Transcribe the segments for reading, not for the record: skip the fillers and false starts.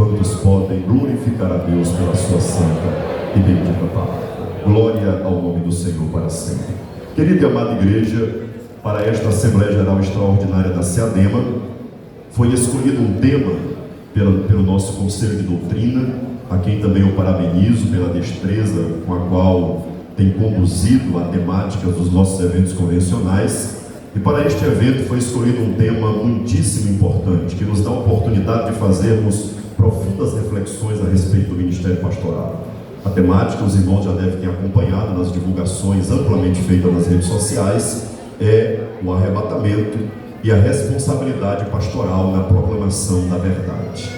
quantos podem glorificar a Deus pela sua santa e bendita palavra. Glória ao nome do Senhor para sempre. Querida e amada igreja, para esta Assembleia Geral Extraordinária da SEADEMA, foi escolhido um tema pelo nosso Conselho de Doutrina, a quem também eu parabenizo pela destreza com a qual tem conduzido a temática dos nossos eventos convencionais. E para este evento foi escolhido um tema muitíssimo importante, que nos dá a oportunidade de fazermos profundas reflexões a respeito do ministério pastoral. A temática, os irmãos já devem ter acompanhado nas divulgações amplamente feitas nas redes sociais, é o arrebatamento e a responsabilidade pastoral na proclamação da verdade.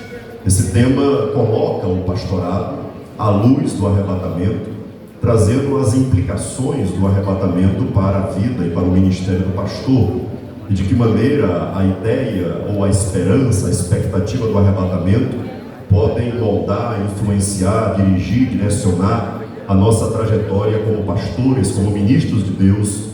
Esse tema coloca o pastorado à luz do arrebatamento, trazendo as implicações do arrebatamento para a vida e para o ministério do pastor, e de que maneira a ideia ou a esperança, a expectativa do arrebatamento podem moldar, influenciar, dirigir, direcionar a nossa trajetória como pastores, como ministros de Deus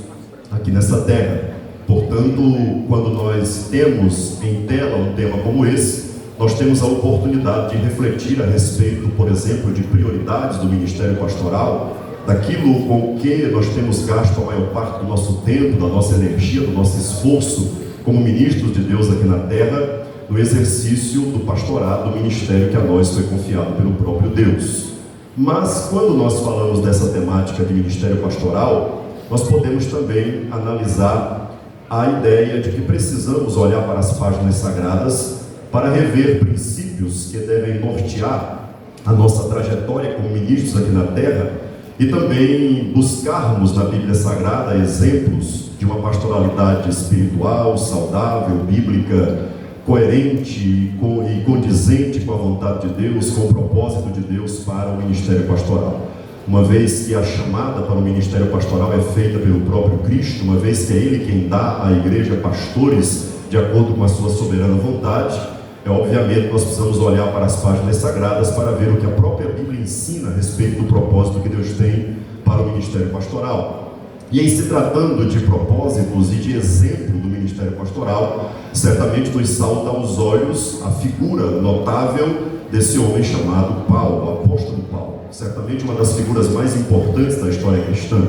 aqui nessa terra. Portanto, quando nós temos em tela um tema como esse, nós temos a oportunidade de refletir a respeito, por exemplo, de prioridades do ministério pastoral, daquilo com que nós temos gasto a maior parte do nosso tempo, da nossa energia, do nosso esforço como ministros de Deus aqui na terra, no exercício do pastorado, do ministério que a nós foi confiado pelo próprio Deus. Mas quando nós falamos dessa temática de ministério pastoral, nós podemos também analisar a ideia de que precisamos olhar para as páginas sagradas para rever princípios que devem nortear a nossa trajetória como ministros aqui na terra, e também buscarmos na Bíblia Sagrada exemplos de uma pastoralidade espiritual, saudável, bíblica, coerente e condizente com a vontade de Deus, com o propósito de Deus para o ministério pastoral. Uma vez que a chamada para o ministério pastoral é feita pelo próprio Cristo, uma vez que é Ele quem dá à igreja pastores de acordo com a sua soberana vontade, obviamente nós precisamos olhar para as páginas sagradas para ver o que a própria Bíblia ensina a respeito do propósito que Deus tem para o ministério pastoral. E em se tratando de propósitos e de exemplo do ministério pastoral, certamente nos salta aos olhos a figura notável desse homem chamado Paulo, o apóstolo Paulo. Certamente uma das figuras mais importantes da história cristã,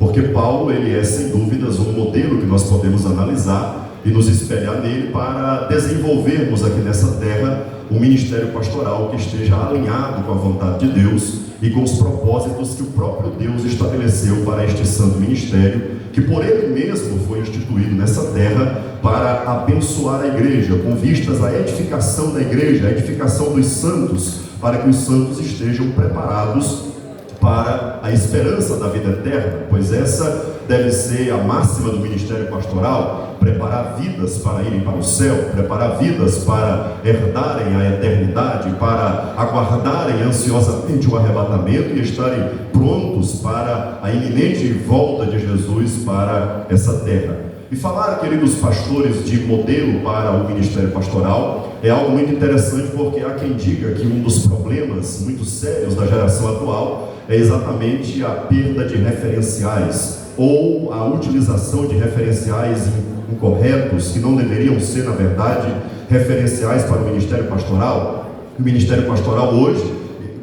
porque Paulo, ele é sem dúvidas um modelo que nós podemos analisar e nos espelhar nele para desenvolvermos aqui nessa terra um ministério pastoral que esteja alinhado com a vontade de Deus e com os propósitos que o próprio Deus estabeleceu para este santo ministério, que por Ele mesmo foi instituído nessa terra para abençoar a igreja, com vistas à edificação da igreja, à edificação dos santos, para que os santos estejam preparados para a esperança da vida eterna, pois essa deve ser a máxima do ministério pastoral: preparar vidas para irem para o céu, preparar vidas para herdarem a eternidade, para aguardarem ansiosamente o arrebatamento e estarem prontos para a iminente volta de Jesus para essa terra. E falar, queridos pastores, de modelo para o ministério pastoral é algo muito interessante, porque há quem diga que um dos problemas muito sérios da geração atual é exatamente a perda de referenciais, ou a utilização de referenciais incorretos, que não deveriam ser, na verdade, referenciais para o ministério pastoral. O ministério pastoral hoje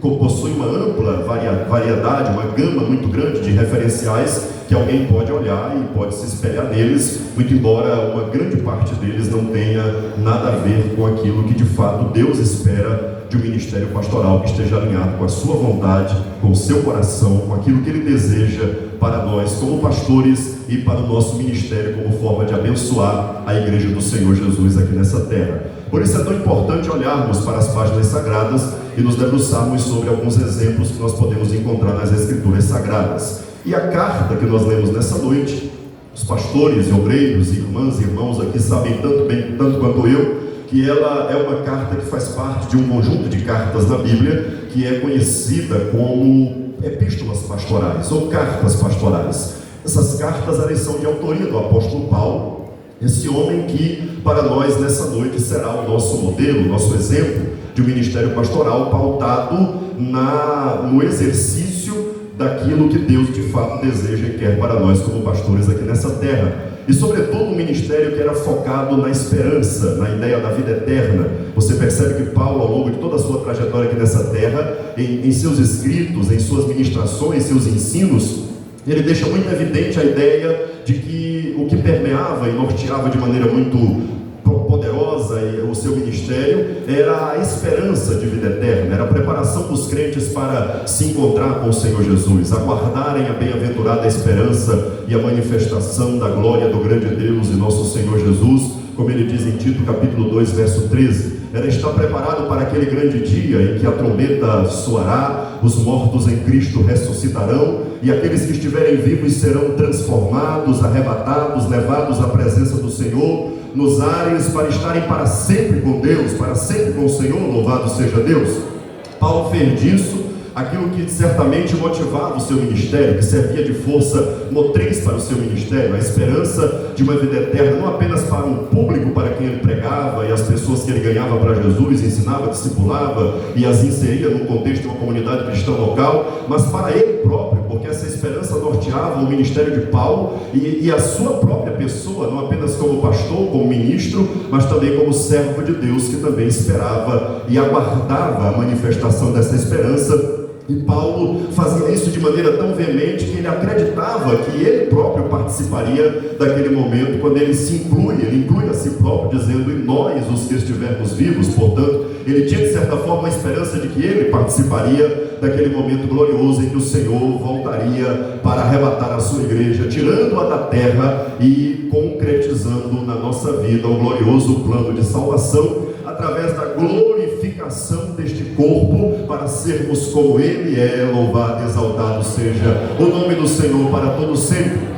possui uma ampla variedade, uma gama muito grande de referenciais que alguém pode olhar e pode se espelhar neles, muito embora uma grande parte deles não tenha nada a ver com aquilo que de fato Deus espera de um ministério pastoral que esteja alinhado com a sua vontade, com o seu coração, com aquilo que Ele deseja para nós como pastores e para o nosso ministério como forma de abençoar a igreja do Senhor Jesus aqui nessa terra. Por isso é tão importante olharmos para as páginas sagradas e nos debruçarmos sobre alguns exemplos que nós podemos encontrar nas Escrituras Sagradas. E a carta que nós lemos nessa noite, os pastores, obreiros, irmãs e irmãos aqui sabem tanto quanto eu, que ela é uma carta que faz parte de um conjunto de cartas na Bíblia que é conhecida como epístolas pastorais ou cartas pastorais. Essas cartas, elas são de autoria do apóstolo Paulo, esse homem que para nós nessa noite será o nosso modelo, nosso exemplo de um ministério pastoral pautado no exercício daquilo que Deus de fato deseja e quer para nós como pastores aqui nessa terra. e sobretudo um ministério que era focado na esperança, na ideia da vida eterna. Você percebe que Paulo, ao longo de toda a sua trajetória aqui nessa terra, em seus escritos, em suas ministrações, seus ensinos, ele deixa muito evidente a ideia de que o que permeava e norteava de maneira muito poderosa o seu ministério era a esperança de vida eterna, era a preparação dos crentes para se encontrar com o Senhor Jesus, aguardarem a bem-aventurada esperança e a manifestação da glória do grande Deus e nosso Senhor Jesus, como ele diz em Tito capítulo 2, verso 13. Era estar preparado para aquele grande dia em que a trombeta soará, os mortos em Cristo ressuscitarão, e aqueles que estiverem vivos serão transformados, arrebatados, levados à presença do Senhor, nos ares, para estarem para sempre com Deus, para sempre com o Senhor, louvado seja Deus. Paulo fez disso aquilo que certamente motivava o seu ministério, que servia de força motriz para o seu ministério, a esperança de uma vida eterna, não apenas para um público para quem ele pregava e as pessoas que ele ganhava para Jesus, ensinava, discipulava e as inseria no contexto de uma comunidade cristã local, mas para ele próprio, porque essa esperança norteava o ministério de Paulo e a sua própria pessoa, não apenas como pastor, como ministro, mas também como servo de Deus, que também esperava e aguardava a manifestação dessa esperança. E Paulo fazia isso de maneira tão veemente que ele acreditava que ele próprio participaria daquele momento, quando ele inclui a si próprio, dizendo: e nós, os que estivermos vivos. Portanto, ele tinha de certa forma a esperança de que ele participaria daquele momento glorioso em que o Senhor voltaria para arrebatar a sua igreja, tirando-a da terra e concretizando na nossa vida o glorioso plano de salvação, através da glorificação deste corpo, para sermos como Ele é. Louvado e exaltado seja o nome do Senhor para todo sempre.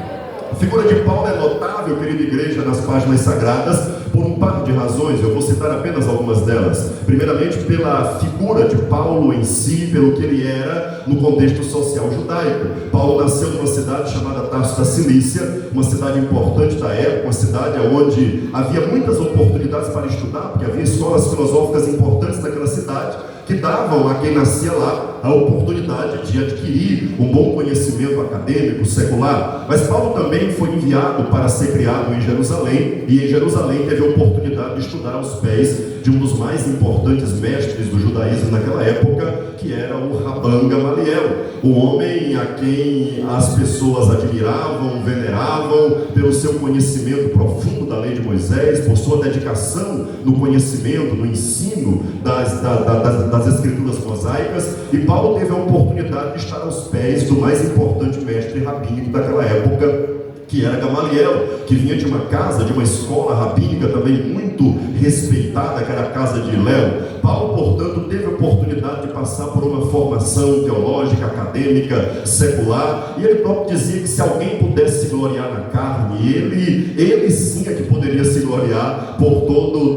A figura de Paulo é notável, querida igreja, nas páginas sagradas, por um par de razões. Eu vou citar apenas algumas delas. Primeiramente, pela figura de Paulo em si, pelo que ele era no contexto social judaico. Paulo nasceu numa cidade chamada Tarso da Cilícia, uma cidade importante da época, uma cidade onde havia muitas oportunidades para estudar, porque havia escolas filosóficas importantes naquela cidade, que davam a quem nascia lá a oportunidade de adquirir um bom conhecimento acadêmico, secular. Mas Paulo também foi enviado para ser criado em Jerusalém, e em Jerusalém teve a oportunidade de estudar aos pés de um dos mais importantes mestres do judaísmo naquela época, que era o Rabban Gamaliel, um homem a quem as pessoas admiravam, veneravam pelo seu conhecimento profundo da lei de Moisés, por sua dedicação no conhecimento, no ensino das escrituras mosaicas. E Paulo teve a oportunidade de estar aos pés do mais importante mestre rabínico daquela época, que era Gamaliel, que vinha de uma casa, de uma escola rabínica também muito respeitada, que era a casa de Léo. Paulo, portanto, teve a oportunidade de passar por uma formação teológica, acadêmica, secular, e ele próprio dizia que se alguém pudesse se gloriar na carne, ele sim é que poderia se gloriar por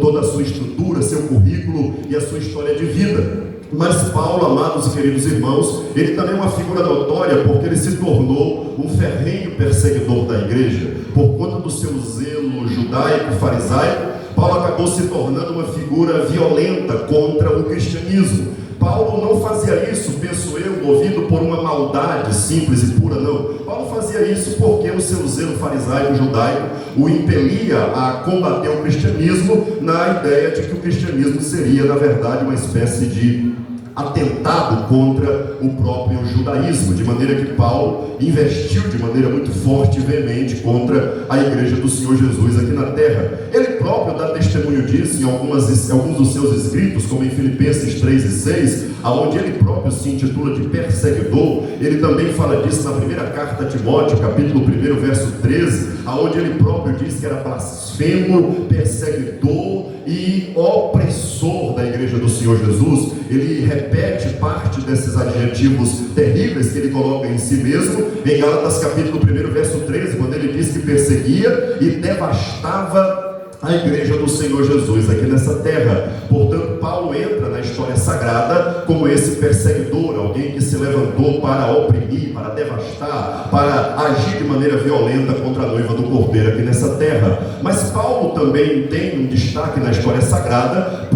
toda a sua estrutura, seu currículo e a sua história de vida. Mas Paulo, amados e queridos irmãos, ele também é uma figura notória, porque ele se tornou um ferrenho perseguidor da igreja. Por conta do seu zelo judaico, farisaico, Paulo acabou se tornando uma figura violenta contra o cristianismo. Paulo não fazia isso, penso eu, movido por uma maldade simples e pura, não. Paulo fazia isso porque o seu zelo farisaico judaico o impelia a combater o cristianismo, na ideia de que o cristianismo seria, na verdade, uma espécie de atentado contra o próprio judaísmo, de maneira que Paulo investiu de maneira muito forte e veemente contra a igreja do Senhor Jesus aqui na terra. Ele próprio dá testemunho disso em alguns dos seus escritos, como em Filipenses 3 e 6, aonde ele próprio se intitula de perseguidor. Ele também fala disso na primeira carta a Timóteo, capítulo 1, verso 13, aonde ele próprio diz que era blasfemo, perseguidor e opressor da igreja do Senhor Jesus. Ele repete parte desses adjetivos terríveis que ele coloca em si mesmo em Gálatas capítulo 1, verso 13, quando ele diz que perseguia e devastava a igreja do Senhor Jesus aqui nessa terra. Portanto, Paulo entra na história sagrada como esse perseguidor, alguém que se levantou para oprimir, para devastar, para agir de maneira violenta contra a noiva do Cordeiro aqui nessa terra. Mas Paulo também tem um destaque na história sagrada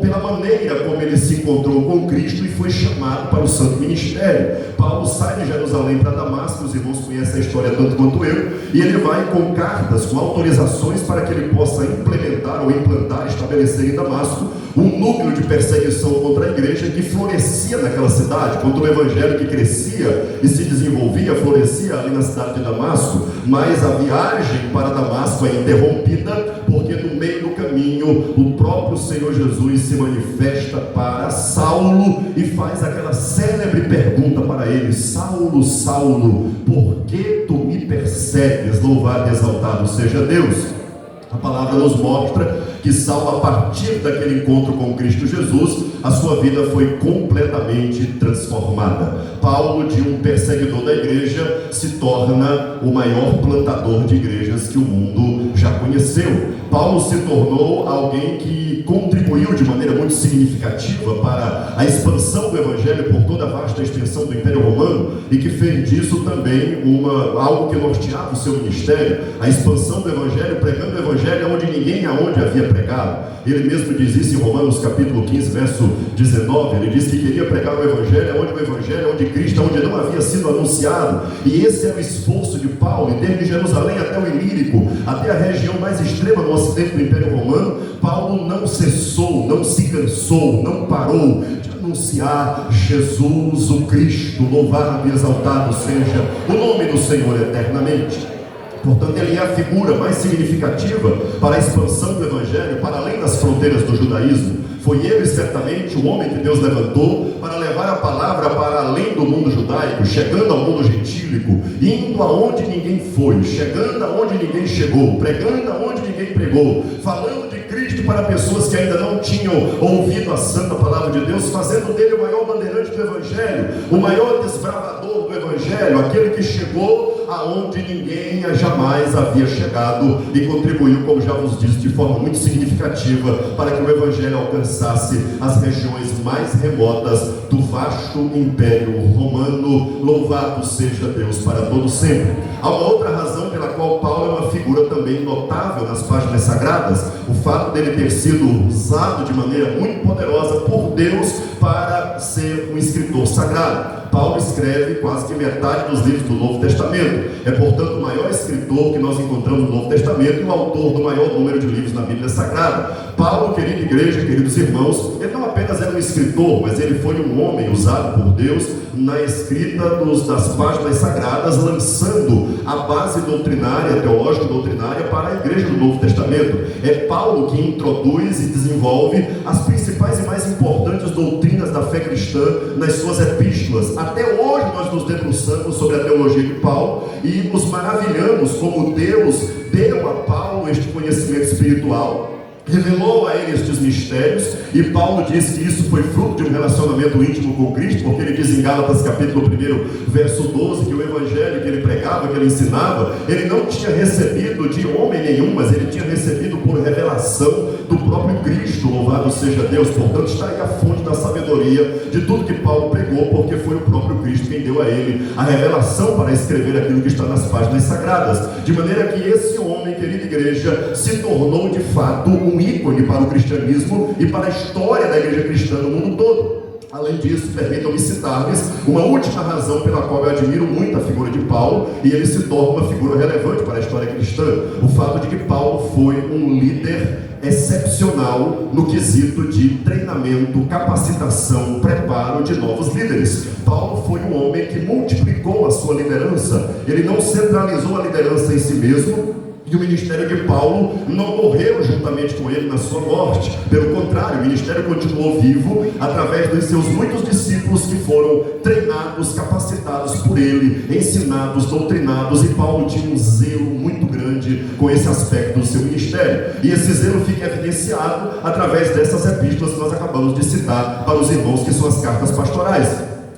pela maneira como ele se encontrou com Cristo e foi chamado para o santo ministério. Paulo sai de Jerusalém para Damasco, os irmãos conhecem a história tanto quanto eu, e ele vai com cartas, com autorizações para que ele possa implementar ou implantar, estabelecer em Damasco um núcleo de perseguição contra a igreja que florescia naquela cidade, contra o evangelho que crescia e se desenvolvia, florescia ali na cidade de Damasco. Mas a viagem para Damasco é interrompida, porque no meio do caminho o próprio Senhor Jesus se manifesta para Saulo e faz aquela célebre pergunta para ele: Saulo, Saulo, por que tu me persegues? Louvado e exaltado seja Deus. A palavra nos mostra que Saulo, a partir daquele encontro com Cristo Jesus, a sua vida foi completamente transformada. Paulo, de um perseguidor da igreja, se torna o maior plantador de igrejas que o mundo já conheceu. Paulo se tornou alguém que contribuiu de maneira muito significativa para a expansão do evangelho por toda a vasta extensão do Império Romano, e que fez disso também algo que norteava o seu ministério, a expansão do evangelho, pregando o evangelho onde ninguém aonde havia pregado. Ele mesmo diz isso em Romanos capítulo 15, verso 19, ele diz que queria pregar o evangelho onde Cristo, onde não havia sido anunciado. E esse era o esforço de Paulo, e desde Jerusalém até o Ilírico, até a região mais extrema do ocidente do Império Romano, Paulo não cessou, não se cansou, não parou de anunciar Jesus o Cristo. Louvado e exaltado seja o nome do Senhor eternamente. Portanto, ele é a figura mais significativa para a expansão do evangelho para além das fronteiras do judaísmo. Foi ele certamente o homem que Deus levantou para levar a palavra para além do mundo judaico, chegando ao mundo gentílico, indo aonde ninguém foi, chegando aonde ninguém chegou, pregando aonde ninguém pregou, falando de Cristo para pessoas que ainda não tinham ouvido a santa palavra de Deus, fazendo dele o maior bandeirante do evangelho, o maior desbravador do evangelho, aquele que chegou aonde ninguém jamais havia chegado e contribuiu, como já vos disse, de forma muito significativa para que o evangelho alcançasse as regiões mais remotas do vasto Império Romano. Louvado seja Deus para todo sempre. Há uma outra razão pela qual Paulo é uma figura também notável nas páginas sagradas: o fato dele ter sido usado de maneira muito poderosa por Deus para ser um escritor sagrado. Paulo escreve quase que metade dos livros do Novo Testamento. É, portanto, o maior escritor que nós encontramos no Novo Testamento e o autor do maior número de livros na Bíblia Sagrada. Paulo, querida igreja, queridos irmãos, ele não apenas era um escritor, mas ele foi um homem usado por Deus na escrita das páginas sagradas, lançando a base doutrinária, teológico-doutrinária para a igreja do Novo Testamento. É Paulo que introduz e desenvolve as principais e mais importantes doutrinas da fé cristã nas suas epístolas. Até hoje nós nos debruçamos sobre a teologia de Paulo e nos maravilhamos como Deus deu a Paulo este conhecimento espiritual, revelou a ele estes mistérios, e Paulo diz que isso foi fruto de um relacionamento íntimo com Cristo, porque ele diz em Gálatas capítulo 1, verso 12, que o evangelho que ele pregava, que ele ensinava, ele não tinha recebido de homem nenhum, mas ele tinha recebido por revelação do próprio Cristo. Louvado seja Deus. Portanto, está aí a fonte da sabedoria de tudo que Paulo pregou, porque foi o próprio Cristo quem deu a ele a revelação para escrever aquilo que está nas páginas sagradas, de maneira que esse homem, querida igreja, se tornou de fato um ícone para o cristianismo e para a história da igreja cristã no mundo todo. Além disso, permitam-me citar-lhes uma última razão pela qual eu admiro muito a figura de Paulo, e ele se torna uma figura relevante para a história cristã: o fato de que Paulo foi um líder excepcional no quesito de treinamento, capacitação, preparo de novos líderes. Paulo foi um homem que multiplicou a sua liderança. Ele não centralizou a liderança em si mesmo, e o ministério de Paulo não morreu juntamente com ele na sua morte. Pelo contrário, o ministério continuou vivo através dos seus muitos discípulos que foram treinados, capacitados por ele, ensinados, doutrinados, e Paulo tinha um zelo muito grande com esse aspecto do seu ministério. E esse zelo fica evidenciado através dessas epístolas que nós acabamos de citar para os irmãos, que são as cartas pastorais.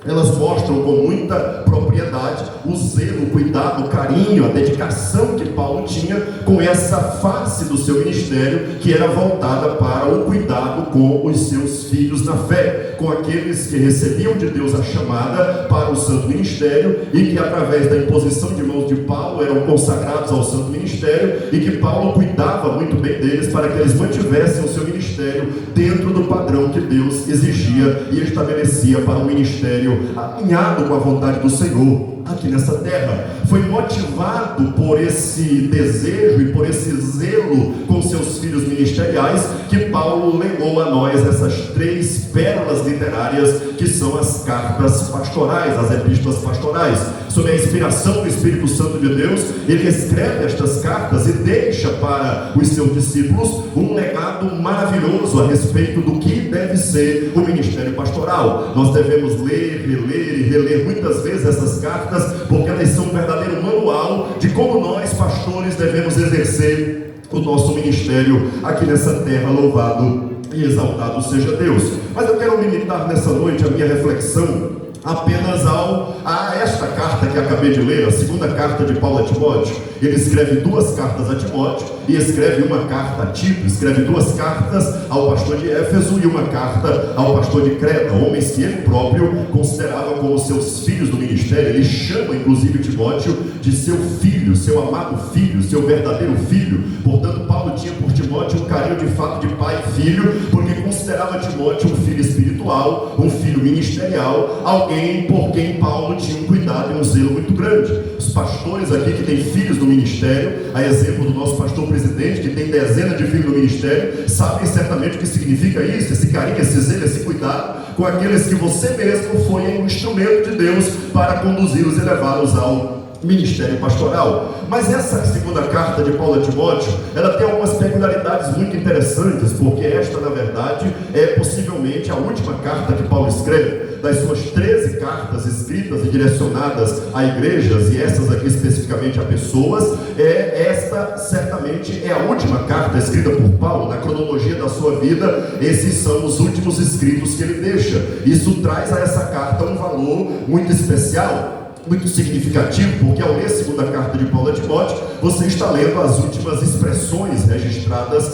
elas mostram com muita propriedade o zelo, o cuidado, o carinho, a dedicação que Paulo tinha com essa face do seu ministério, que era voltada para o cuidado com os seus filhos na fé, com aqueles que recebiam de Deus a chamada para o santo ministério e que através da imposição de mãos de Paulo eram consagrados ao santo ministério, e que Paulo cuidava muito bem deles para que eles mantivessem o seu ministério dentro do padrão que Deus exigia e estabelecia para um ministério alinhado com a vontade do Senhor aqui nessa terra. Foi motivado por esse desejo e por esse zelo com seus filhos ministeriais que Paulo legou a nós essas 3 pérolas literárias que são as cartas pastorais, as epístolas pastorais. Sob a inspiração do Espírito Santo de Deus, ele escreve estas cartas e deixa para os seus discípulos um legado maravilhoso a respeito do que deve ser o ministério pastoral. Nós devemos ler, reler e reler muitas vezes essas cartas, porque elas são um verdadeiro manual de como nós, pastores, devemos exercer o nosso ministério aqui nessa terra. Louvado e exaltado seja Deus. Mas eu quero limitar nessa noite a minha reflexão apenas a esta carta que acabei de ler, a segunda carta de Paulo a Timóteo. Ele escreve 2 cartas a Timóteo e escreve uma carta a Tito, escreve 2 cartas ao pastor de Éfeso e uma carta ao pastor de Creta, homens que ele próprio considerava como seus filhos do ministério. Ele chama inclusive Timóteo de seu filho, seu amado filho, seu verdadeiro filho. Portanto, Paulo tinha por Timóteo um carinho de fato de pai e filho, porque considerava Timóteo um filho espiritual, um filho ministerial, alguém por quem Paulo tinha um cuidado e um zelo muito grande. Os pastores aqui que têm filhos do ministério, a exemplo do nosso pastor presidente, que tem dezenas de filhos do ministério, sabem certamente o que significa isso, esse carinho, esse zelo, esse cuidado com aqueles que você mesmo foi um instrumento de Deus para conduzi-los e levá-los ao ministério pastoral. Mas essa segunda carta de Paulo a Timóteo, ela tem algumas peculiaridades muito interessantes, porque esta, na verdade, é possivelmente a última carta que Paulo escreve. Das suas 13 cartas escritas e direcionadas a igrejas, e essas aqui especificamente a pessoas, esta certamente é a última carta escrita por Paulo. Na cronologia da sua vida, esses são os últimos escritos que ele deixa. Isso traz a essa carta um valor muito especial, muito significativo, porque ao ler a segunda carta de Paulo a Timóteo, você está lendo as últimas expressões registradas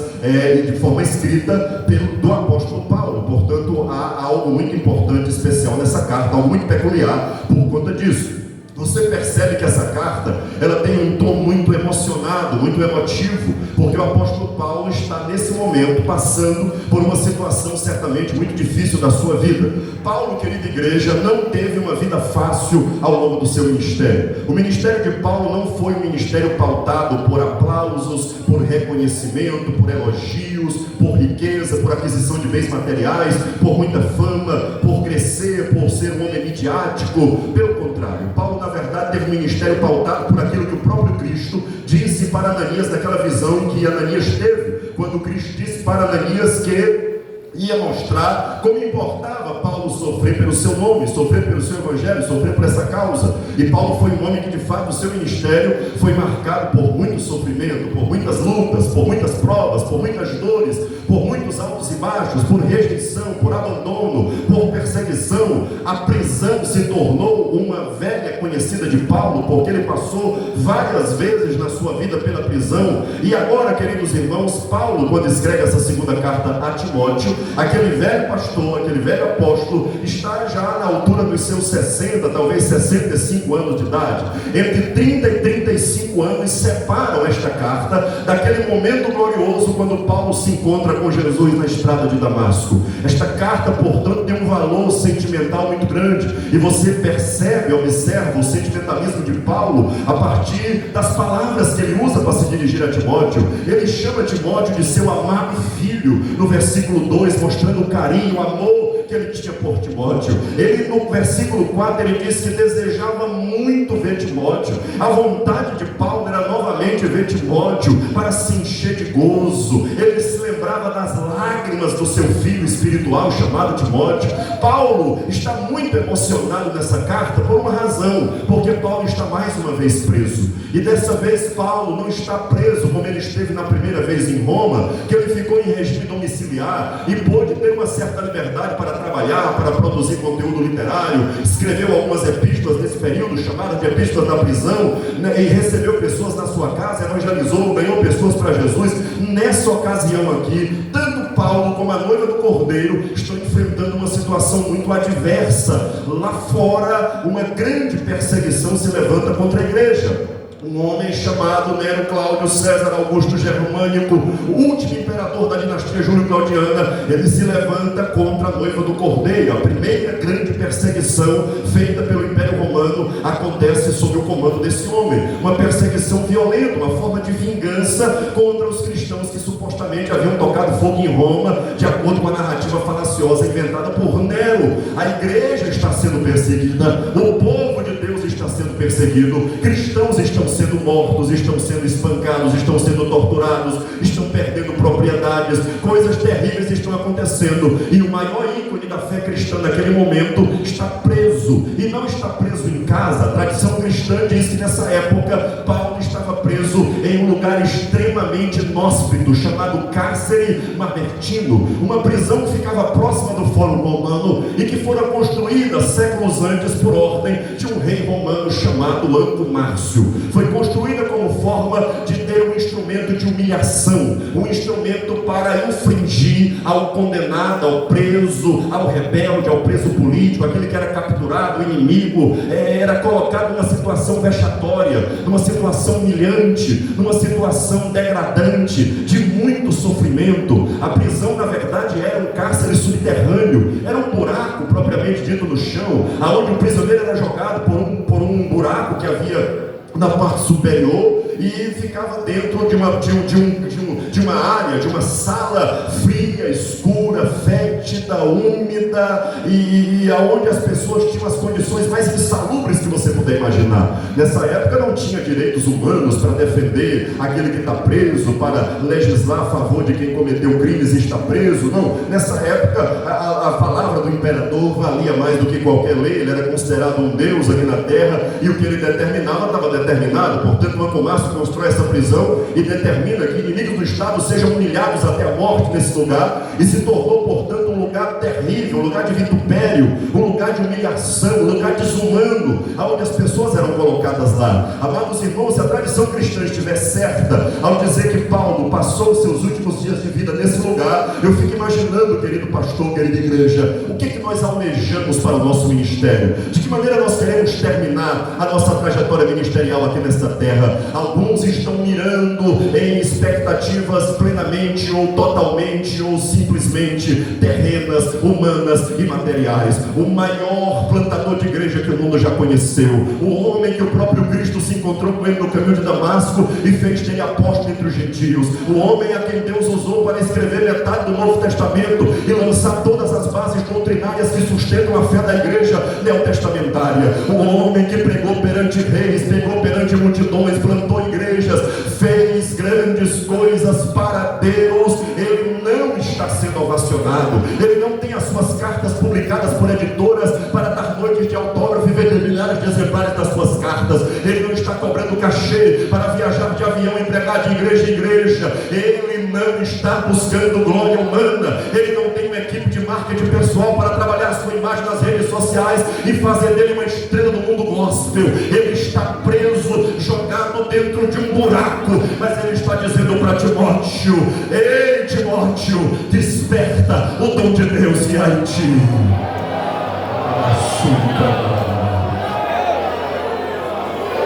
de forma escrita do apóstolo Paulo. Portanto, há algo muito importante, especial nessa carta, algo muito peculiar por conta disso. Você percebe que essa carta, ela tem um tom muito emocionado, muito emotivo, porque o apóstolo Paulo está nesse momento passando por uma situação certamente muito difícil da sua vida. Paulo, querida igreja, não teve uma vida fácil ao longo do seu ministério. O ministério de Paulo não foi um ministério pautado por aplausos, por reconhecimento, por elogios, por riqueza, por aquisição de bens materiais, por muita fama, por crescer, por ser um homem midiático. Pelo contrário, Paulo, na verdade, teve um ministério pautado por aquilo que o próprio Cristo disse para Ananias, naquela visão que Ananias teve, quando Cristo disse para Ananias que ia mostrar como importava Paulo sofrer pelo seu nome, sofrer pelo seu evangelho, sofrer por essa causa. E Paulo foi um homem que de fato o seu ministério foi marcado por muito sofrimento, por muitas lutas, por muitas provas, por muitas dores, por muitos altos e baixos, por rejeição, por abandono, por perseguição. A prisão se tornou uma velha conhecida de Paulo, porque ele passou várias vezes na sua vida pela prisão. E agora, queridos irmãos, Paulo, quando escreve essa segunda carta a Timóteo, aquele velho pastor, aquele velho apóstolo, está já na altura dos seus 60, talvez 65 anos de idade. Entre 30 e 35 anos separam esta carta daquele momento glorioso quando Paulo se encontra com Jesus na estrada de Damasco. Esta carta, portanto, tem um valor sentimental muito grande, e você percebe, observa o sentimentalismo de Paulo a partir das palavras que ele usa para se dirigir a Timóteo. Ele chama Timóteo de seu amado filho, no versículo 2, mostrando o carinho, o amor que ele tinha por Timóteo. Ele, no versículo 4, ele diz que desejava muito ver Timóteo. A vontade de Paulo era novamente ver Timóteo para se encher de gozo. Ele se lembrava das lágrimas lágrimas do seu filho espiritual chamado Timóteo. Paulo está muito emocionado nessa carta por uma razão, porque Paulo está mais uma vez preso, e dessa vez Paulo não está preso como ele esteve na primeira vez em Roma, que ele ficou em regime domiciliar e pôde ter uma certa liberdade para trabalhar, para produzir conteúdo literário, escreveu algumas epístolas nesse período, chamadas de epístolas da prisão, né, e recebeu pessoas na sua casa, evangelizou, ganhou pessoas para Jesus. Nessa ocasião aqui, tanto Paulo como a noiva do Cordeiro estão enfrentando uma situação muito adversa. Lá fora, uma grande perseguição se levanta contra a igreja. Um homem chamado Nero Cláudio César Augusto Germânico, o último imperador da dinastia Júlio-Claudiana, ele se levanta contra a noiva do Cordeiro. A primeira grande perseguição feita pelo Império Romano acontece sob o comando desse homem. Uma perseguição violenta, uma forma de vingança contra os cristãos que supostamente haviam tocado fogo em Roma, de acordo com a narrativa falaciosa inventada por Nero. A igreja está sendo perseguida, o povo de Deus está sendo perseguido, cristãos estão sendo mortos, estão sendo espancados, estão sendo torturados, estão perdendo propriedades, coisas terríveis estão acontecendo, e o maior ícone da fé cristã naquele momento está preso, e não está preso em casa. A tradição cristã diz que nessa época Paulo estava preso em um lugar extremamente inóspito, chamado Cárcere Mamertino, uma prisão que ficava próxima do Fórum Romano e que fora construída séculos antes por ordem de um rei romano chamado Anto Márcio. Foi construída como forma de ter um instrumento de humilhação, um instrumento para infringir ao condenado, ao preso, ao rebelde, ao preso político, aquele que era capturado, o inimigo, era colocado numa situação vexatória, numa situação humilhante, numa situação degradante, de muito sofrimento. A prisão, na verdade, era um cárcere subterrâneo, era um buraco propriamente dito no chão, aonde o prisioneiro era jogado por um buraco que havia na parte superior e ficava dentro de uma área, de uma sala fria, escura, fétida, úmida, e aonde as pessoas tinham as condições mais insalubres que você puder imaginar. Nessa época não tinha direitos humanos para defender aquele que está preso, para legislar a favor de quem cometeu crimes e está preso. Não, nessa época a palavra do imperador valia mais do que qualquer lei. Ele era considerado um deus aqui na terra, e o que ele determinava estava determinado. Portanto, o Anto Márcio constrói essa prisão e determina que inimigos do Estado sejam humilhados até a morte nesse lugar, e se tornou, portanto, um lugar terrível, um lugar de vitupério, um lugar de humilhação, um lugar desumano, onde as pessoas eram colocadas lá. Amados irmãos, se a tradição cristã estiver certa ao dizer que Paulo passou os seus últimos dias de vida nesse lugar, eu fico imaginando, querido pastor, querida igreja, o que nós almejamos para o nosso ministério, de que maneira nós queremos terminar a nossa trajetória ministerial aqui nesta terra. Alguns estão mirando em expectativas plenamente ou totalmente ou simplesmente terrenas, humanas e materiais. O maior plantador de igreja que o mundo já conheceu, o homem que o próprio Cristo se encontrou com ele no caminho de Damasco e fez dele apóstolo entre os gentios, o homem a quem Deus usou para escrever metade do Novo Testamento e lançar todas as bases doutrinárias que sustentam a fé da igreja neotestamentária, o homem que pregou perante reis, pregou perante multidões, plantou igrejas, fez grandes coisas para Deus. Ele não está sendo ovacionado, ele não tem as suas cartas publicadas por editoras para dar noites de autógrafo e vender milhares de exemplares das suas cartas. Ele não está cobrando cachê para viajar de avião e pregar de igreja em igreja. Ele não está buscando glória humana, ele não tem uma equipe de marketing pessoal para trabalhar a sua imagem nas redes sociais e fazer dele uma estrela do mundo gospel. Ele está preso, jogado dentro de um buraco, mas ele está dizendo para Timóteo: ei Timóteo, desperta o dom de Deus que há em ti.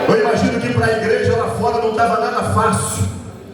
Eu imagino que para a igreja lá fora não estava nada fácil.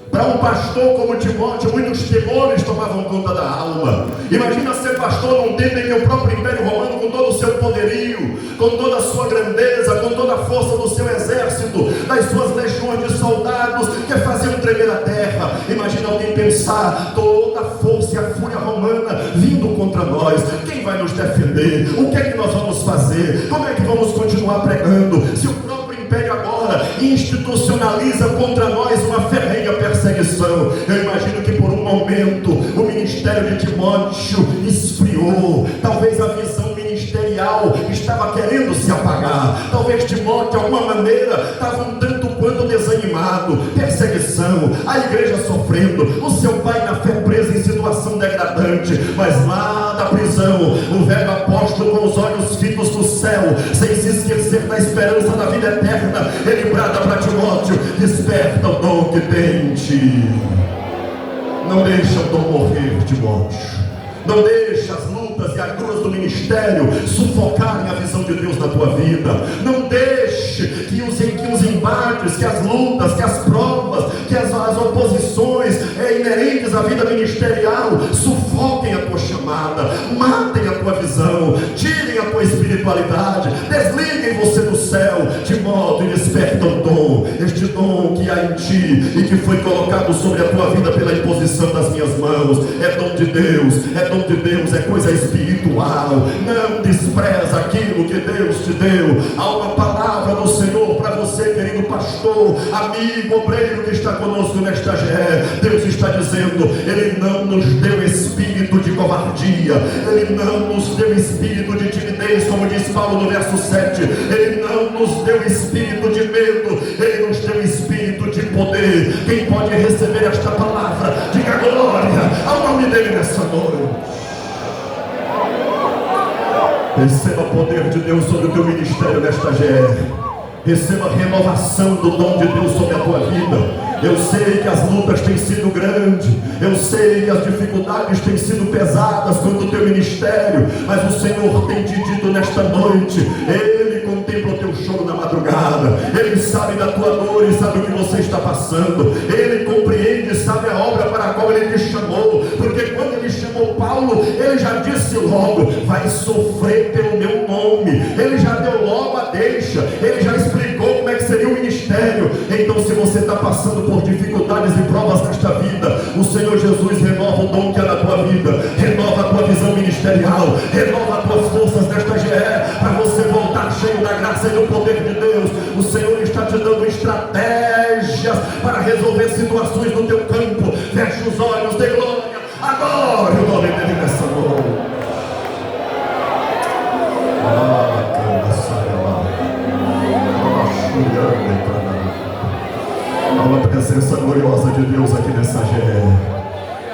Para um pastor como Timóteo, muitos temores tomavam conta da alma. Imagina ser pastor num tempo em que o próprio Império Romano, com todo o seu poderio, com toda a sua grandeza, com toda a força do seu exército, das suas legiões de soldados que faziam tremer a terra. Imagina alguém pensar: toda a força e a fúria romana vindo contra nós, quem vai nos defender? O que é que nós vamos fazer? Como é que vamos continuar pregando? Se o próprio império agora institucionaliza contra nós uma ferrenha perseguição. Eu imagino que por um momento o ministério de Timóteo esfriou. Talvez a visão ministerial estava querendo se apagar. Talvez Timóteo, de alguma maneira, estava um tanto quanto desanimado. Perseguição, a igreja sofrendo, o seu pai na fé preso em situação degradante. Mas lá da prisão, o velho apóstolo, com os olhos fitos no céu, sem se esquecer da esperança da vida eterna, ele brada para Timóteo: desperta o dom que tem em ti. Não deixa o dom morrer, Timóteo. Não deixa as lutas e agruras do ministério sufocarem a visão de Deus na tua vida. Não deixe que os embates, que as lutas, que as provas, que as oposições inerentes à vida ministerial sufoquem a tua chamada, matem a tua visão, tirem a tua espiritualidade, desliguem você do céu. Timóteo, desperta o dom, este dom que há em ti e que foi colocado sobre a tua vida pela imposição das minhas mãos. É dom de Deus, é coisa espiritual. Não despreza aquilo que Deus te deu. Há uma palavra do Senhor para você, querido pastor, amigo, obreiro que está conosco nesta GE. Deus está dizendo: Ele não nos deu espírito de covardia, Ele não nos deu espírito de timidez, como diz Paulo no verso 7. Ele não nos deu espírito de medo, Ele nos deu espírito de poder. Quem pode receber esta palavra, diga glória ao nome dele nessa noite. Receba o poder de Deus sobre o teu ministério nesta GR. Receba a renovação do dom de Deus sobre a tua vida. Eu sei que as lutas têm sido grandes, eu sei que as dificuldades têm sido pesadas contra o teu ministério, mas o Senhor tem te dito nesta noite: Ele contempla o teu choro na madrugada, Ele sabe da tua dor e sabe o que você está passando, Ele compreende e sabe a obra para a qual Ele te chamou, porque quando Ele chamou Paulo, Ele já disse logo: vai sofrer pelo meu nome. Ele já deu logo a deixa, Ele já explicou como é que seria o ministério. Então, se você está passando por dificuldades e provas nesta vida, o Senhor Jesus renova o dom que há na tua vida, renova a tua visão ministerial, renova as tuas forças nesta GE, para você voltar cheio da graça e do poder de Deus. O Senhor está te dando estratégias para resolver situações no teu campo. Feche os olhos, dê glória, adore o nome dele nessa noite. Há uma presença gloriosa de Deus aqui nessa GE.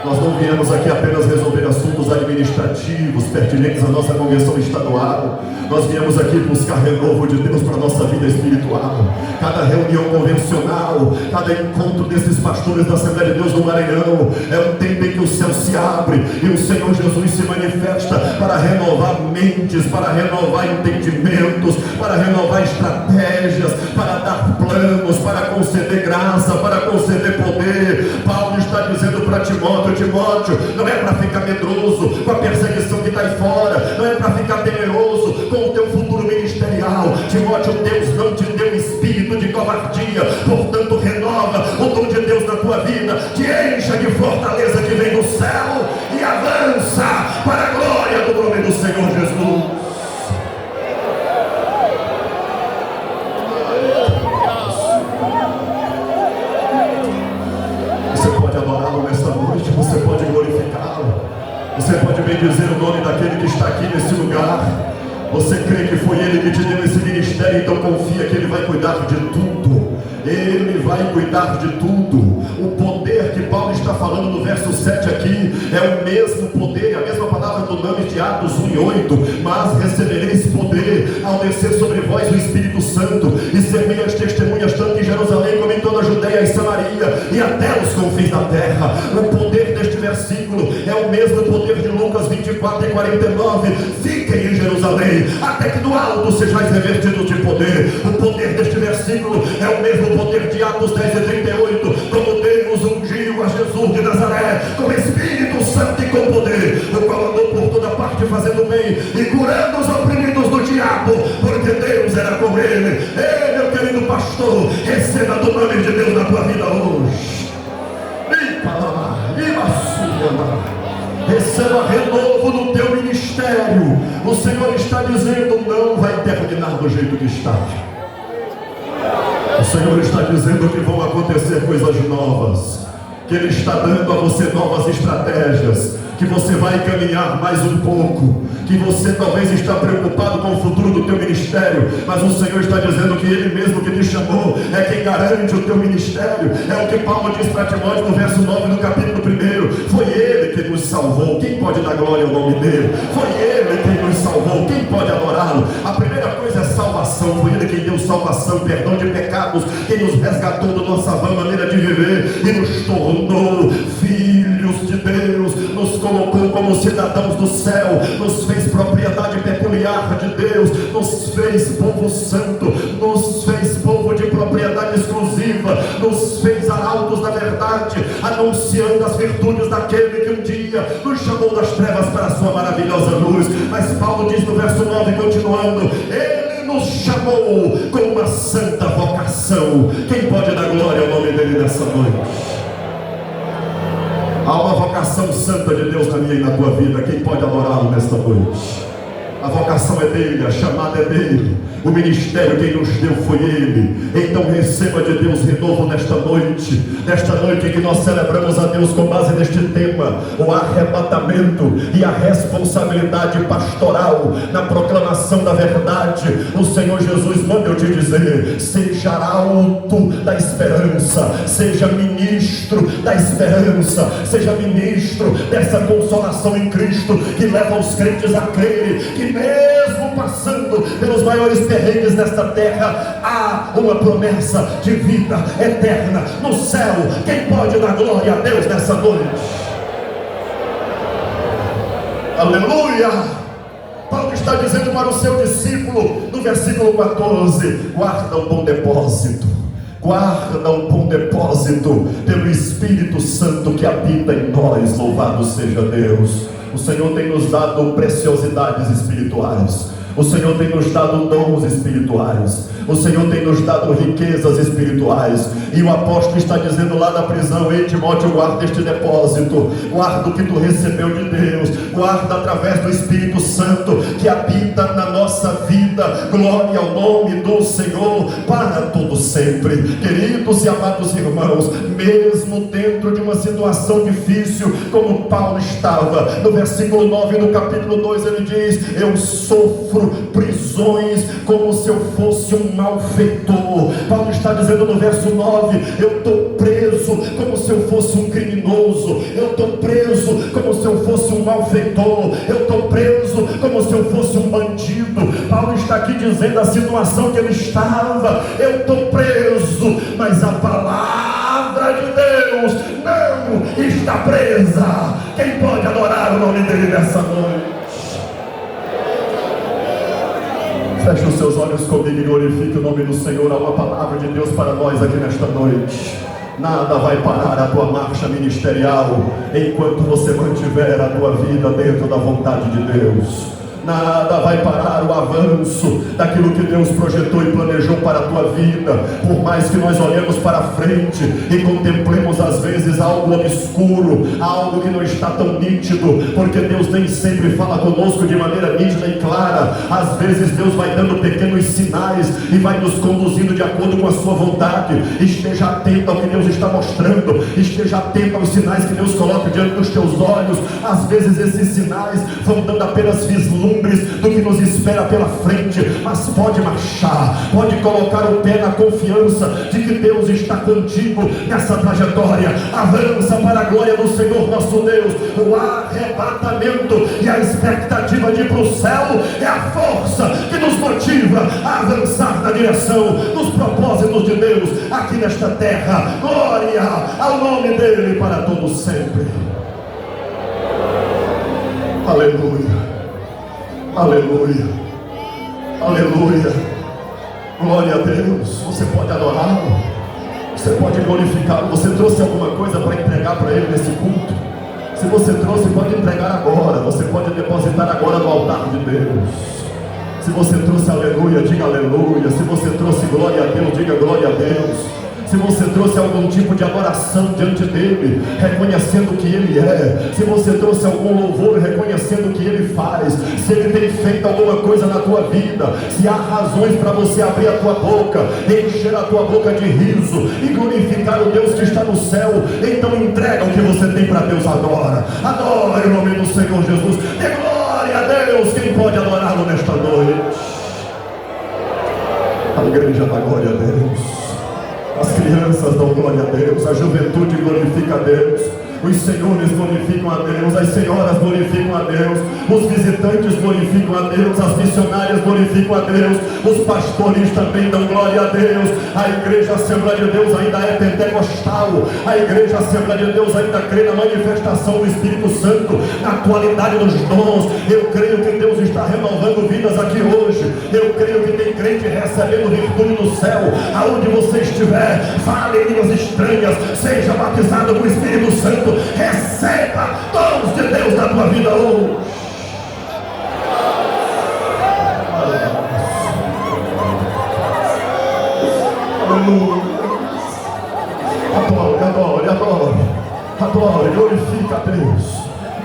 Nós não viemos aqui apenas resolver assuntos administrativos pertinentes à nossa convenção estadual. Nós viemos aqui buscar renovo de Deus para a nossa vida espiritual. Cada reunião convencional, cada encontro desses pastores da Assembleia de Deus no Maranhão é um tempo em que o céu se abre e o Senhor Jesus se manifesta para renovar mentes, para renovar entendimentos, para renovar estratégias, para dar planos, para conceder graça, para conceder poder. Paulo está dizendo para Timóteo: Timóteo, não é para ficar medroso com a perseguição que está aí fora, não é para ficar temeroso com o teu futuro ministerial. Timóteo, Deus não te deu espírito de covardia, portanto renova o dom de Deus na tua vida, te encha de fortaleza que vem do céu e avança para a glória do nome do Senhor Jesus. Você pode glorificá-lo, você pode bendizer o nome daquele que está aqui nesse lugar. Você crê que foi Ele que te deu esse ministério, então confia que Ele vai cuidar de tudo. Ele vai cuidar de tudo. O poder que Paulo está falando no verso 7 aqui é o mesmo poder, a mesma palavra do nome de Atos 1:8. Mas recebereis poder ao descer sobre vós o Espírito Santo, e ser minhas testemunhas tanto em Jerusalém como em toda a Judeia e Samaria e até os confins da terra. O poder deste versículo é o mesmo poder de Lucas 24:49. Fiquem em Jerusalém até que do alto sejais revestidos de poder. O poder deste versículo é o mesmo poder de Atos 10:38, como Deus ungiu a Jesus de Nazaré com Espírito Santo e com poder, o qual andou por toda parte fazendo bem e curando os oprimidos do diabo, porque Deus era com ele. Ei, meu querido pastor, receba do nome de Deus na tua vida hoje. Receba renovo no teu ministério. O Senhor está dizendo: não vai terminar do jeito que está. Senhor está dizendo que vão acontecer coisas novas, que Ele está dando a você novas estratégias, que você vai caminhar mais um pouco, que você talvez está preocupado com o futuro do teu ministério, mas o Senhor está dizendo que Ele mesmo que te chamou é quem garante o teu ministério. É o que Paulo diz para Timóteo no verso 9 do capítulo 1. Foi Ele que nos salvou, quem pode dar glória ao nome dEle? Foi Ele quem nos salvou, quem pode adorá-lo? A primeira coisa é salvação. Foi Ele quem deu salvação, perdão de pecados, quem nos resgatou da nossa vã maneira de viver e nos tornou filhos de Deus, nos colocou como cidadãos do céu, nos fez propriedade peculiar de Deus, nos fez povo santo, nos fez povo de propriedade exclusiva, nos fez arautos da verdade, anunciando as virtudes daquele que um dia nos chamou das trevas para a sua maravilhosa luz. Mas Paulo diz no verso 9, continuando: Ele nos chamou com uma santa vocação. Quem pode dar glória ao nome dEle nessa noite? Há uma vocação santa de Deus na minha e na tua vida. Quem pode adorá-lo nesta noite? A vocação é dEle, a chamada é dEle, o ministério quem nos deu foi Ele. Então receba de Deus renovo nesta noite em que nós celebramos a Deus com base neste tema, o arrebatamento e a responsabilidade pastoral na proclamação da verdade. O Senhor Jesus manda eu te dizer: seja arauto da esperança, seja ministro da esperança, seja ministro dessa consolação em Cristo que leva os crentes a crerem que mesmo passando pelos maiores perrengues nesta terra, há uma promessa de vida eterna no céu. Quem pode dar glória a Deus nessa noite? Aleluia! Paulo está dizendo para o seu discípulo no versículo 14: guarda um bom depósito, guarda um bom depósito pelo Espírito Santo que habita em nós. Louvado seja Deus. O Senhor tem nos dado preciosidades espirituais, o Senhor tem nos dado dons espirituais, o Senhor tem nos dado riquezas espirituais. E o apóstolo está dizendo lá na prisão: ei Timóteo, guarda este depósito, guarda o que tu recebeu de Deus, guarda através do Espírito Santo que habita na nossa vida. Glória ao nome do Senhor para todo sempre. Queridos e amados irmãos, mesmo dentro de uma situação difícil como Paulo estava, no versículo 9 do capítulo 2 ele diz: eu sofro prisões como se eu fosse um malfeitor. Paulo está dizendo no verso 9: eu estou preso como se eu fosse um criminoso, eu estou preso como se eu fosse um malfeitor, eu estou preso como se eu fosse um bandido. Paulo está aqui dizendo a situação que ele estava: eu estou preso, mas a palavra de Deus não está presa. Quem pode adorar o nome dEle nessa noite? Feche os seus olhos comigo e glorifique o nome do Senhor. Há uma palavra de Deus para nós aqui nesta noite. Nada vai parar a tua marcha ministerial enquanto você mantiver a tua vida dentro da vontade de Deus. Nada vai parar o avanço daquilo que Deus projetou e planejou para a tua vida. Por mais que nós olhemos para frente e contemplemos às vezes algo obscuro, algo que não está tão nítido, porque Deus nem sempre fala conosco de maneira nítida e clara. Às vezes Deus vai dando pequenos sinais e vai nos conduzindo de acordo com a sua vontade. Esteja atento ao que Deus está mostrando, esteja atento aos sinais que Deus coloca diante dos teus olhos. Às vezes esses sinais vão dando apenas vislumbres do que nos espera pela frente, mas pode marchar, pode colocar o pé na confiança de que Deus está contigo nessa trajetória. Avança para a glória do Senhor nosso Deus. O arrebatamento e a expectativa de ir para o céu é a força que nos motiva a avançar na direção dos propósitos de Deus aqui nesta terra. Glória ao nome dEle para todos sempre. Aleluia. Aleluia, aleluia, glória a Deus. Você pode adorá-lo, você pode glorificá-lo. Você trouxe alguma coisa para entregar para Ele nesse culto? Se você trouxe, pode entregar agora. Você pode depositar agora no altar de Deus. Se você trouxe aleluia, diga aleluia. Se você trouxe glória a Deus, diga glória a Deus. se você trouxe algum tipo de adoração diante dele, reconhecendo o que ele é, se você trouxe algum louvor reconhecendo o que ele faz, se ele tem feito alguma coisa na tua vida, se há razões para você abrir a tua boca, encher a tua boca de riso e glorificar o Deus que está no céu, então entrega o que você tem para Deus agora. Adore o nome do Senhor Jesus. Dê glória a Deus. Quem pode adorá-lo nesta noite? A igreja dá glória a Deus, as crianças dão glória a Deus, a juventude glorifica a Deus, os senhores glorificam a Deus, as senhoras glorificam a Deus, os visitantes glorificam a Deus, as missionárias glorificam a Deus, os pastores também dão glória a Deus. A igreja Assembleia de Deus ainda é pentecostal, a igreja Assembleia de Deus ainda crê na manifestação do Espírito Santo, na atualidade dos dons. Eu creio que Deus está renovando vidas aqui hoje, eu creio que tem crente recebendo virtude do céu. Aonde você estiver, fale em línguas estranhas, seja batizado com o Espírito Santo, receba dons de Deus na tua vida hoje. Aleluia. Adore, glorifica a Deus,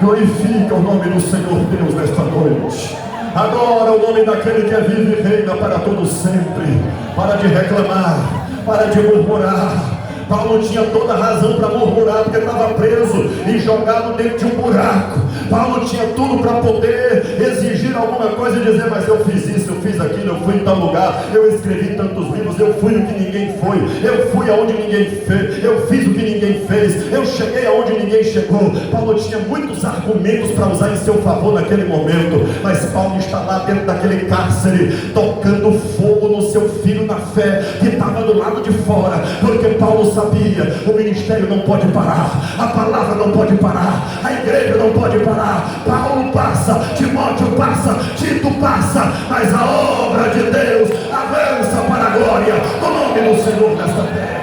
glorifica o nome do Senhor Deus nesta noite. Adora o nome daquele que é vivo e reina para todo sempre. Para de reclamar, para de murmurar. Paulo tinha toda razão para murmurar, porque estava preso e jogado dentro de um buraco. Paulo tinha tudo para poder exigir alguma coisa e dizer: mas eu fiz isso, eu fiz aquilo, eu fui em tal lugar, eu escrevi tantos livros, eu fui o que ninguém foi, eu fui aonde ninguém fez, eu fiz o que ninguém fez, eu cheguei aonde ninguém chegou. Paulo tinha muitos argumentos para usar em seu favor naquele momento, mas Paulo está lá dentro daquele cárcere, tocando fogo no seu filho na fé, que estava do lado de fora, porque Paulo sabia: o ministério não pode parar, a palavra não pode parar, a igreja não pode parar. Paulo passa, Timóteo passa, Tito passa, mas a obra de Deus avança para a glória do nome do Senhor nesta terra.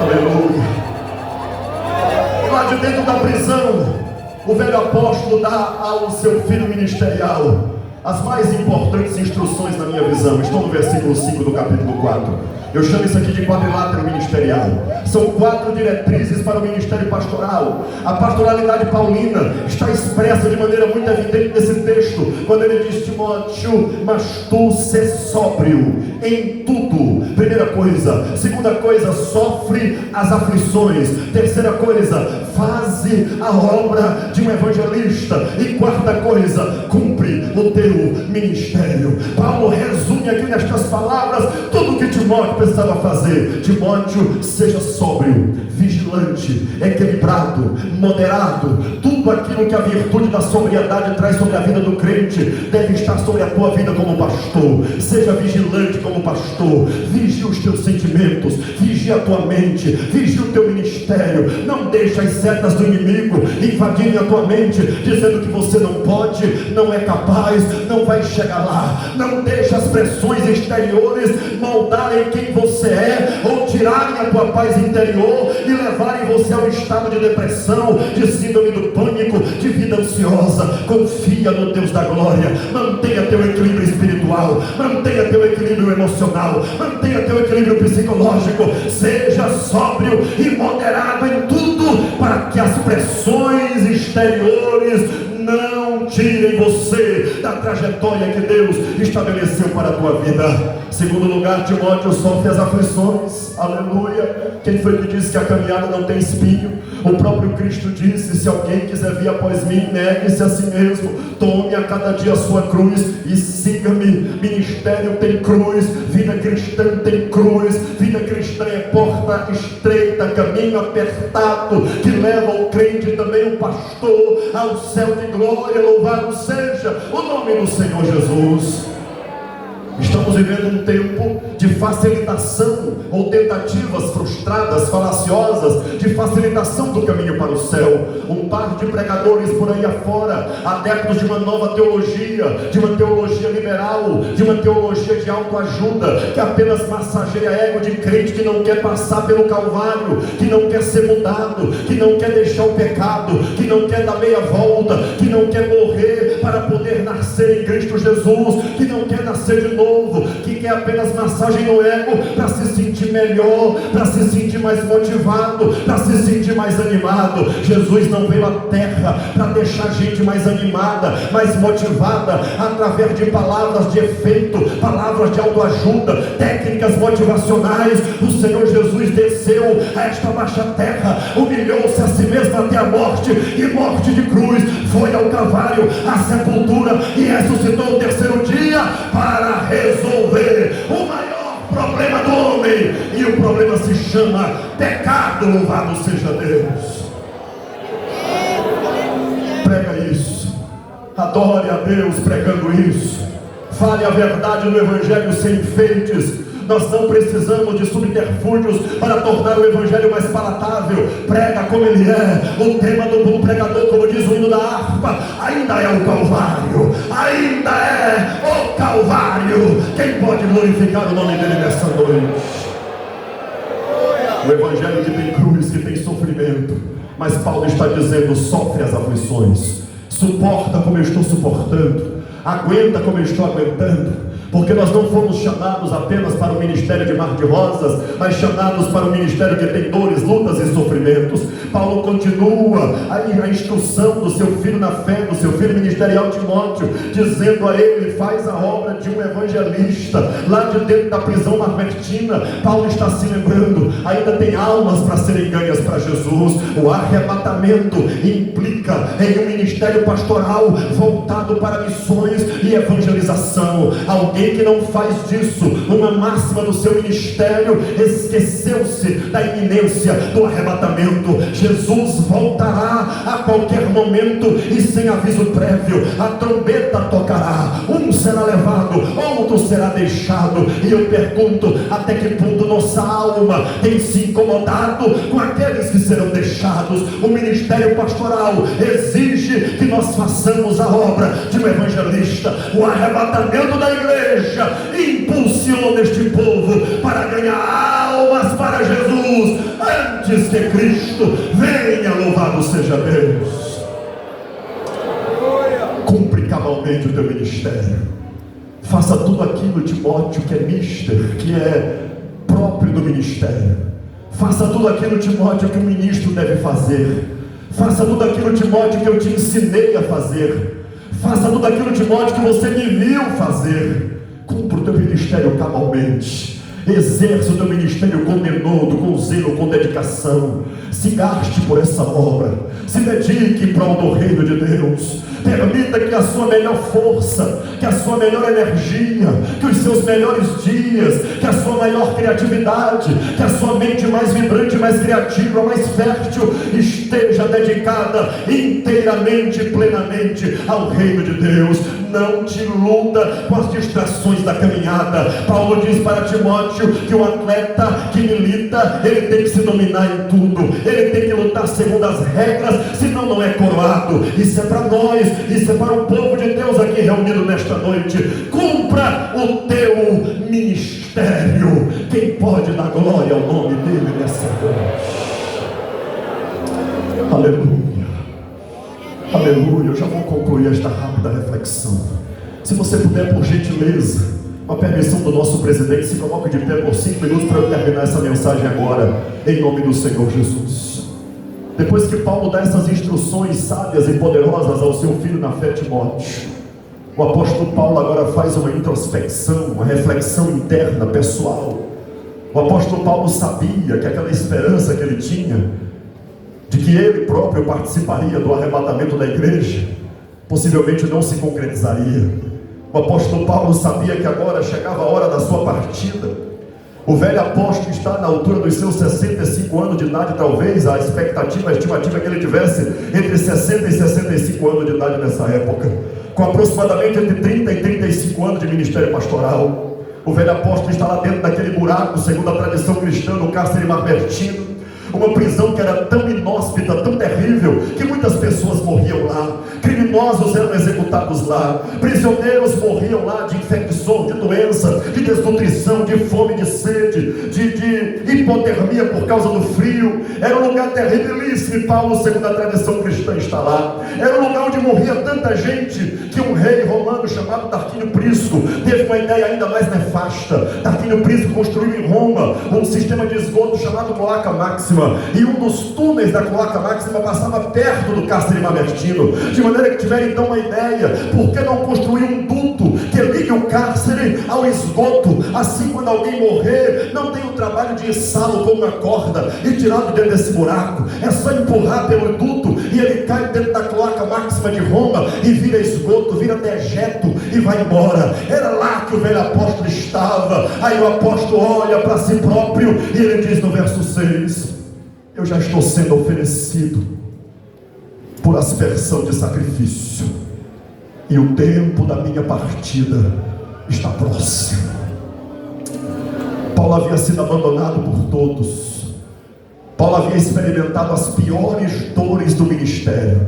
Aleluia. Lá de dentro da prisão, o velho apóstolo dá ao seu filho ministerial as mais importantes instruções na minha visão. Estou no versículo 5 do capítulo 4. Eu chamo isso aqui de quadrilátero ministerial. São 4 diretrizes para o ministério pastoral. A pastoralidade paulina está expressa de maneira muito evidente nesse texto, quando ele diz: Timóteo, mas tu sê sóbrio em tudo. Primeira coisa. Segunda coisa, sofre as aflições. Terceira coisa, faze a obra de um evangelista. E quarta coisa, cumpre o teu ministério. Paulo resume aqui nestas palavras tudo o que Timóteo precisava fazer. Timóteo, seja sóbrio, vigilante, equilibrado, moderado. Tudo aquilo que a virtude da sobriedade traz sobre a vida do crente deve estar sobre a tua vida como pastor. Seja vigilante como pastor. Vigie os teus sentimentos, vigie a tua mente, vigie o teu ministério. Não deixe as setas do inimigo invadirem a tua mente, dizendo que você não pode, não é capaz, não vai chegar lá. Não deixe as pressões exteriores moldarem quem você é, ou tirarem a tua paz interior e levarem você ao estado de depressão, de síndrome do pânico, de vida ansiosa. Confia no Deus da glória. Mantenha teu equilíbrio espiritual, mantenha teu equilíbrio emocional, mantenha teu equilíbrio psicológico. Seja sóbrio e moderado em tudo, para que as pressões exteriores não tirem você da trajetória que Deus estabeleceu para a tua vida. Segundo lugar, Timóteo, sofre as aflições. Aleluia. Quem foi que disse que a caminhada não tem espinho? O próprio Cristo disse: se alguém quiser vir após mim, negue-se a si mesmo, tome a cada dia a sua cruz e siga-me. Ministério tem cruz, vida cristã tem cruz. Vida cristã é porta estreita, caminho apertado, que leva o crente, também o pastor, ao céu de glória. Louvado seja o nome do Senhor Jesus. Estamos vivendo um tempo de facilitação, ou tentativas frustradas, falaciosas, de facilitação do caminho para o céu. Um par de pregadores por aí afora, adeptos de uma nova teologia, de uma teologia liberal, de uma teologia de autoajuda, que apenas massageia ego de crente que não quer passar pelo Calvário, que não quer ser mudado, que não quer deixar o pecado, que não quer dar meia volta, que não quer morrer para poder nascer em Cristo Jesus, que não quer nascer de novo, que quer apenas massagem no ego, para se sentir melhor, para se sentir mais motivado, para se sentir mais animado. Jesus não veio à terra para deixar a gente mais animada, mais motivada, através de palavras de efeito, palavras de autoajuda, técnicas motivacionais. O Senhor Jesus desceu a esta baixa terra, humilhou-se a si mesmo até a morte, e morte de cruz, foi ao Calvário, à sepultura, e ressuscitou no terceiro dia para resolver o maior problema do homem, e o problema se chama pecado. Louvado seja Deus. Prega isso, adore a Deus pregando isso, fale a verdade no Evangelho sem enfeites. Nós não precisamos de subterfúgios para tornar o Evangelho mais palatável. Prega como ele é. O tema do bom pregador, como diz o hino da harpa, ainda é o Calvário, ainda é o Calvário. Quem pode glorificar o nome dele nessa noite? O Evangelho que tem cruz, que tem sofrimento, mas Paulo está dizendo: sofre as aflições, suporta como eu estou suportando, aguenta como eu estou aguentando, porque nós não fomos chamados apenas para o ministério de mar de rosas, mas chamados para o ministério que tem dores, lutas e sofrimentos. Paulo continua a instrução do seu filho na fé, do seu filho ministerial Timóteo, dizendo a ele: faz a obra de um evangelista. Lá de dentro da prisão mamertina, Paulo está se lembrando, ainda tem almas para serem ganhas para Jesus. O arrebatamento implica em um ministério pastoral voltado para missões e evangelização. Alguém que não faz disso uma máxima do seu ministério esqueceu-se da iminência do arrebatamento. Jesus voltará a qualquer momento, e sem aviso prévio a trombeta tocará, um será levado, outro será deixado. E eu pergunto: até que ponto nossa alma tem se incomodado com aqueles que serão deixados? O ministério pastoral exige que nós façamos a obra de um evangelista. O arrebatamento da igreja impulsiona este povo para ganhar almas para Jesus antes que Cristo venha. Louvado seja Deus. Cumpre cabalmente o teu ministério. Faça tudo aquilo, Timóteo, que é mister, que é próprio do ministério. Faça tudo aquilo, Timóteo, que o ministro deve fazer. Faça tudo aquilo, Timóteo, que eu te ensinei a fazer. Faça tudo aquilo, Timóteo, que você me viu fazer. Cumpra o teu ministério cabalmente. Exerça o teu ministério com denodo, com zelo, com dedicação. Se gaste por essa obra. Se dedique em prol do reino de Deus. Permita que a sua melhor força, que a sua melhor energia, que os seus melhores dias, que a sua maior criatividade, que a sua mente mais vibrante, mais criativa, mais fértil, esteja dedicada inteiramente e plenamente ao reino de Deus. Não te iluda com as distrações da caminhada. Paulo diz para Timóteo que o atleta que milita, ele tem que se dominar em tudo, ele tem que lutar segundo as regras, senão não é coroado. Isso é para nós, isso é para o povo de Deus aqui reunido nesta noite. Cumpra o teu ministério. Quem pode dar glória ao nome dele nessa noite? Aleluia. Aleluia. Eu já vou concluir esta rápida reflexão. Se você puder, por gentileza, com a permissão do nosso presidente, se coloque de pé por 5 minutos para eu terminar essa mensagem agora, em nome do Senhor Jesus. Depois que Paulo dá essas instruções sábias e poderosas ao seu filho na fé, Timóteo, o apóstolo Paulo agora faz uma introspecção, uma reflexão interna, pessoal. O apóstolo Paulo sabia que aquela esperança que ele tinha de que ele próprio participaria do arrebatamento da igreja, possivelmente não se concretizaria. O apóstolo Paulo sabia que agora chegava a hora da sua partida. O velho apóstolo está na altura dos seus 65 anos de idade, talvez a estimativa é que ele tivesse entre 60 e 65 anos de idade nessa época, com aproximadamente entre 30 e 35 anos de ministério pastoral. O velho apóstolo está lá dentro daquele buraco, segundo a tradição cristã, no cárcere mamertino. Uma prisão que era tão inóspita, tão terrível, que muitas pessoas morriam lá. Criminosos eram executados lá. Prisioneiros morriam lá de infecção, de doença, de desnutrição, de fome, de sede, de hipotermia por causa do frio. Era um lugar terribilíssimo. E Paulo, segundo a tradição cristã, está lá. Era um lugar onde morria tanta gente que um romano chamado Tarquínio Prisco teve uma ideia ainda mais nefasta. Tarquínio Prisco construiu em Roma um sistema de esgoto chamado Cloaca Máxima, e um dos túneis da Cloaca Máxima passava perto do cárcere Mamertino, de maneira que tiveram então uma ideia: por que não construir um duto que ligue o cárcere ao esgoto? Assim, quando alguém morrer, não tem o trabalho de içá-lo com uma corda e tirá-lo dentro desse buraco, é só empurrar pelo duto e ele cai dentro da Cloaca Máxima de Roma e vira esgoto, vira dejeto e vai embora. Era lá que o velho apóstolo estava. Aí o apóstolo olha para si próprio e ele diz no verso 6: eu já estou sendo oferecido por aspersão de sacrifício, e o tempo da minha partida está próximo. Paulo havia sido abandonado por todos. Paulo havia experimentado as piores dores do ministério: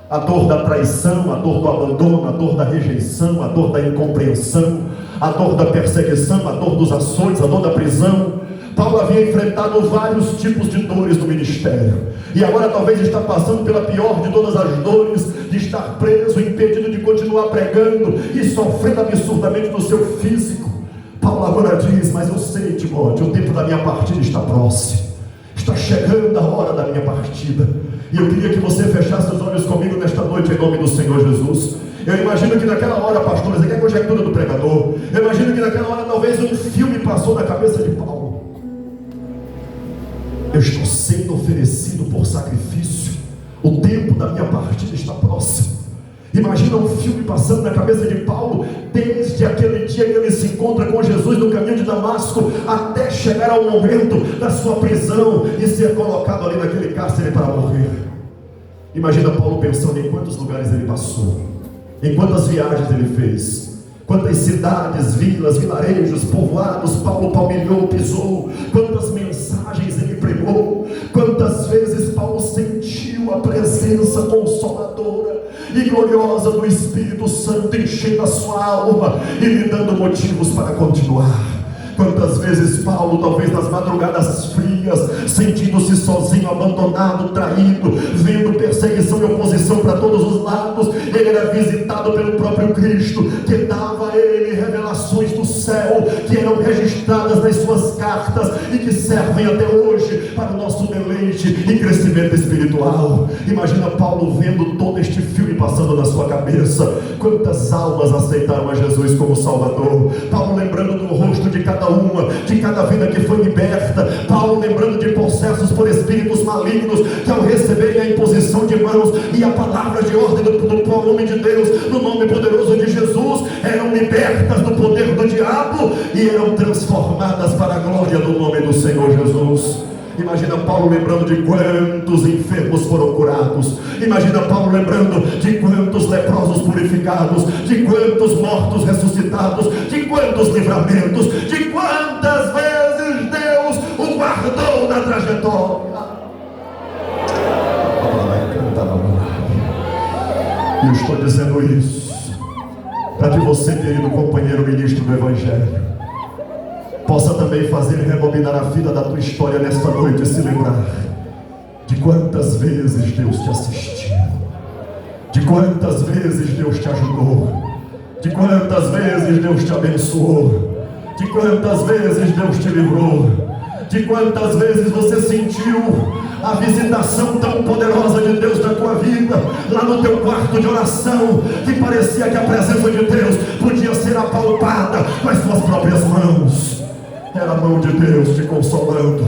a dor da traição, a dor do abandono, a dor da rejeição, a dor da incompreensão, a dor da perseguição, a dor dos açoites, a dor da prisão. Paulo havia enfrentado vários tipos de dores do ministério, e agora talvez está passando pela pior de todas as dores, de estar preso, impedido de continuar pregando e sofrendo absurdamente no seu físico. Paulo agora diz: mas eu sei, Timóteo, o tempo da minha partida está próximo, está chegando a hora da minha partida. E eu queria que você fechasse os olhos comigo nesta noite, em nome do Senhor Jesus. Eu imagino que naquela hora, pastor, isso aqui é conjectura do pregador, eu imagino que naquela hora talvez um filme passou na cabeça de Paulo: eu estou sendo oferecido por sacrifício, o tempo da minha partida está próximo. Imagina um filme passando na cabeça de Paulo, desde aquele dia que ele se encontra com Jesus no caminho de Damasco, até chegar ao momento da sua prisão e ser colocado ali naquele cárcere para morrer. Imagina Paulo pensando em quantos lugares ele passou, em quantas viagens ele fez, quantas cidades, vilas, vilarejos, povoados Paulo palmilhou, pisou, quantas mensagens ele pregou, quantas vezes Paulo sentiu a presença consoladora e gloriosa do Espírito Santo enchendo a sua alma e lhe dando motivos para continuar. Quantas vezes Paulo, talvez nas madrugadas frias, sentindo-se sozinho, abandonado, traído, vendo perseguição e oposição para todos os lados, ele era visitado pelo próprio Cristo, que dava a ele revelações do céu, que eram registradas nas suas cartas e que servem até hoje para o nosso deleite e crescimento espiritual. Imagina Paulo vendo todo este filme passando na sua cabeça. Quantas almas aceitaram a Jesus como Salvador? Paulo lembrando do rosto de cada uma, de cada vida que foi liberta. Paulo lembrando de possessos por espíritos malignos, que ao receberem a imposição de mãos e a palavra de ordem do homem de Deus, no nome poderoso de Jesus, eram libertas do poder do diabo e eram transformadas para a glória do nome do Senhor Jesus. Imagina Paulo lembrando de quantos enfermos foram curados. Imagina Paulo lembrando de quantos leprosos purificados, de quantos mortos ressuscitados, de quantos livramentos, de quantas vezes Deus o guardou na trajetória. E eu estou dizendo isso para que você, querido companheiro ministro do Evangelho, possa também fazer rebobinar a vida da tua história nesta noite e se lembrar de quantas vezes Deus te assistiu, de quantas vezes Deus te ajudou, de quantas vezes Deus te abençoou, de quantas vezes Deus te livrou, de quantas vezes você sentiu a visitação tão poderosa de Deus na tua vida, lá no teu quarto de oração, que parecia que a presença de Deus podia ser apalpada com as suas próprias mãos. Era a mão de Deus te consolando,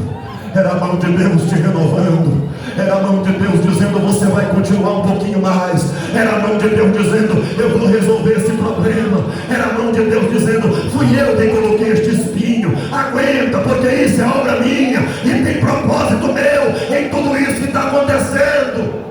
era a mão de Deus te renovando, era a mão de Deus dizendo: você vai continuar um pouquinho mais. Era a mão de Deus dizendo: eu vou resolver esse problema. Era a mão de Deus dizendo: fui eu quem coloquei este espinho, aguenta, porque isso é obra minha e tem propósito meu em tudo isso que está acontecendo.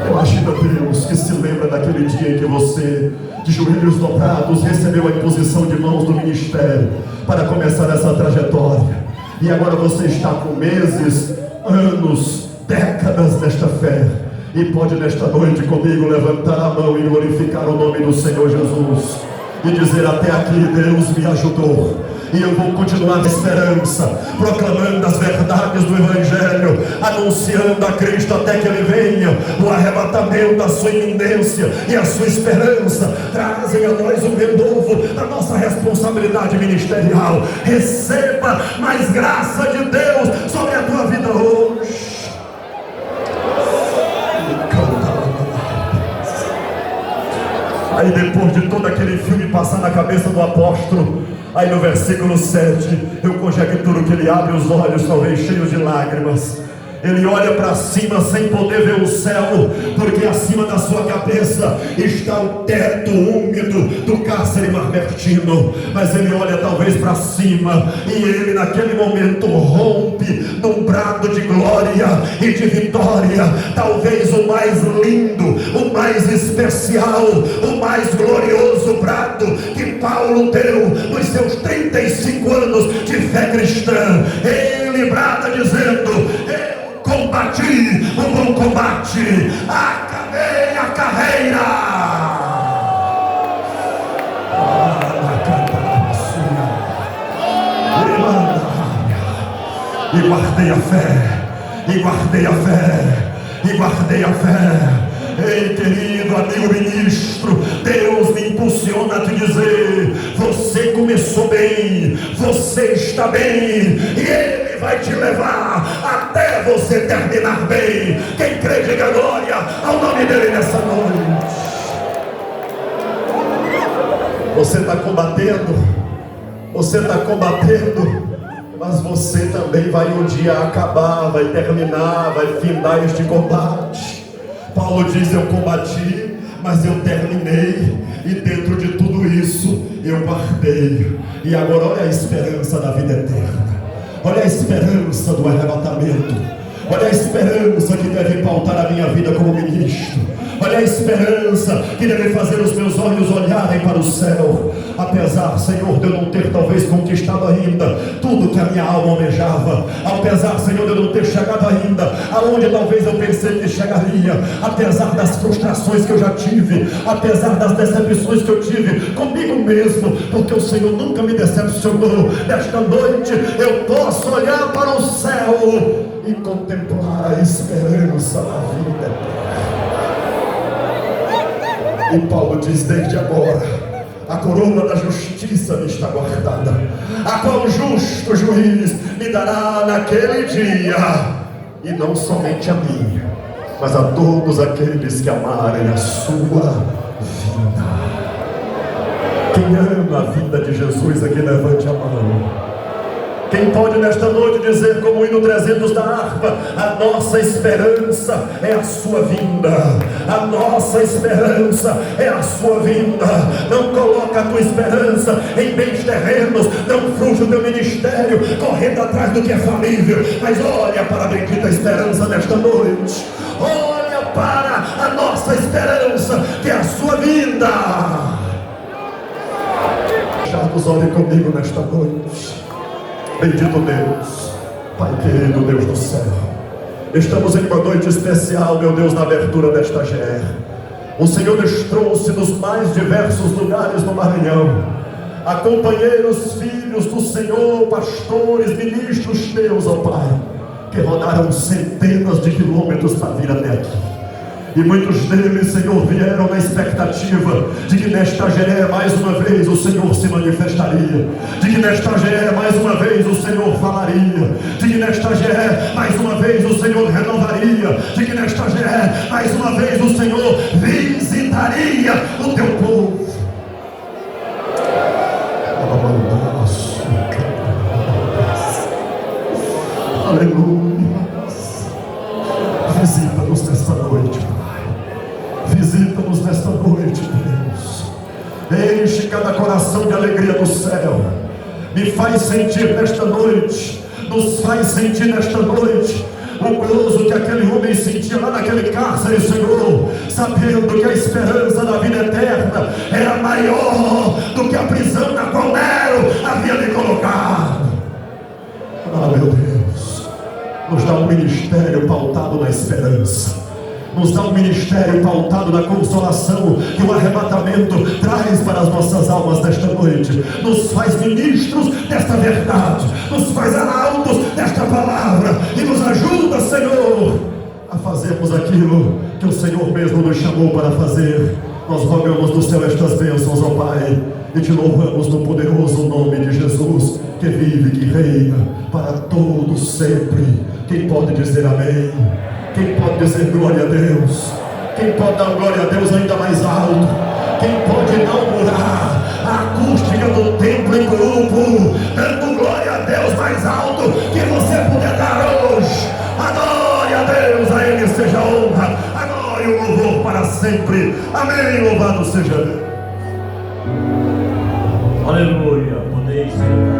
Imagina Deus que se lembra daquele dia em que você, de joelhos dobrados, recebeu a imposição de mãos do ministério para começar essa trajetória, e agora você está com meses, anos, décadas nesta fé, e pode nesta noite comigo levantar a mão e glorificar o nome do Senhor Jesus e dizer: até aqui Deus me ajudou, e eu vou continuar na esperança, proclamando as verdades do Evangelho, anunciando a Cristo até que Ele venha. O arrebatamento, a sua iminência e a sua esperança trazem a nós um renovo da nossa responsabilidade ministerial. Receba mais graça de Deus sobre a tua vida hoje. Aí depois de todo aquele filme passar na cabeça do apóstolo, aí no versículo 7, eu conjecturo que ele abre os olhos, talvez cheios de lágrimas. Ele olha para cima sem poder ver o céu, porque acima da sua cabeça está o teto úmido do cárcere mamertino. Mas ele olha talvez para cima, e ele naquele momento rompe num brado de glória e de vitória. Talvez o mais lindo, o mais especial, o mais glorioso brado que Paulo deu nos seus 35 anos de fé cristã. Ele brada dizendo: combati o bom combate, acabei a carreira, e guardei a fé, e guardei a fé, e guardei a fé. Ei, querido amigo ministro, Deus me impulsiona a te dizer: você começou bem, você está bem, e Ele vai te levar até você terminar bem. Quem crê, diga glória ao nome dEle nessa noite. Você está combatendo, mas você também vai um dia acabar, vai terminar, vai findar este combate. Paulo diz: eu combati, mas eu terminei, e dentro de tudo isso eu guardei. E agora olha a esperança da vida eterna, olha a esperança do arrebatamento, olha a esperança que deve pautar a minha vida como ministro, olha a esperança que deve fazer os meus olhos olharem para o céu. Apesar, Senhor, de eu não ter talvez conquistado ainda tudo que a minha alma almejava, apesar, Senhor, de eu não ter chegado ainda aonde talvez eu pensei que chegaria, apesar das frustrações que eu já tive, apesar das decepções que eu tive comigo mesmo, porque o Senhor nunca me decepcionou. Nesta noite eu posso olhar para o céu e contemplar a esperança da vida eterna. E Paulo diz: desde agora a coroa da justiça me está guardada, a qual o justo juiz me dará naquele dia, e não somente a mim, mas a todos aqueles que amarem a sua vinda. Quem ama a vinda de Jesus aqui, levante a mão. Quem pode nesta noite dizer, como o hino 300 da harpa: a nossa esperança é a sua vinda, a nossa esperança é a sua vinda. Não coloca a tua esperança em bens terrenos, não frustra o teu ministério correndo atrás do que é falível, mas olha para a bendita esperança nesta noite, olha para a nossa esperança, que é a sua vinda. Fechados, olhem comigo nesta noite. Bendito Deus, Pai querido, Deus do céu, estamos em uma noite especial, meu Deus, na abertura desta GR. O Senhor nos trouxe dos mais diversos lugares do Maranhão, a companheiros, filhos do Senhor, pastores, ministros teus, ó Pai, que rodaram centenas de quilômetros para vir até aqui. E muitos deles, Senhor, vieram na expectativa de que nesta GE mais uma vez o Senhor se manifestaria, de que nesta GE mais uma vez o Senhor falaria, de que nesta GE mais uma vez o Senhor renovaria, de que nesta GE mais uma vez o Senhor visitaria o teu povo. Aleluia. Visita-nos nesta noite, Pai. Visita-nos nesta noite, Deus. Enche cada coração de alegria do céu. Me faz sentir nesta noite, nos faz sentir nesta noite o gozo que aquele homem sentia lá naquele cárcere, Senhor, sabendo que a esperança da vida eterna era maior do que a prisão na qual Nero havia me colocado. Ah, meu Deus, nos dá um ministério pautado na esperança, nos dá um ministério pautado na consolação que o arrebatamento traz para as nossas almas nesta noite. Nos faz ministros desta verdade, nos faz arautos desta palavra e nos ajuda, Senhor, que o Senhor mesmo nos chamou para fazer. Nós rogamos do céu estas bênçãos, ó Pai, e te louvamos no poderoso nome de Jesus, que vive, que reina para todo sempre. Quem pode dizer amém? Quem pode dizer glória a Deus? Quem pode dar glória a Deus ainda mais alto? Quem pode inaugurar a acústica do templo em grupo, dando glória a Deus mais alto que você puder dar hoje? Adore a Deus, a Ele seja a honra, a glória e o louvor para sempre. Amém, louvado seja Deus. Aleluia, podeis sentar.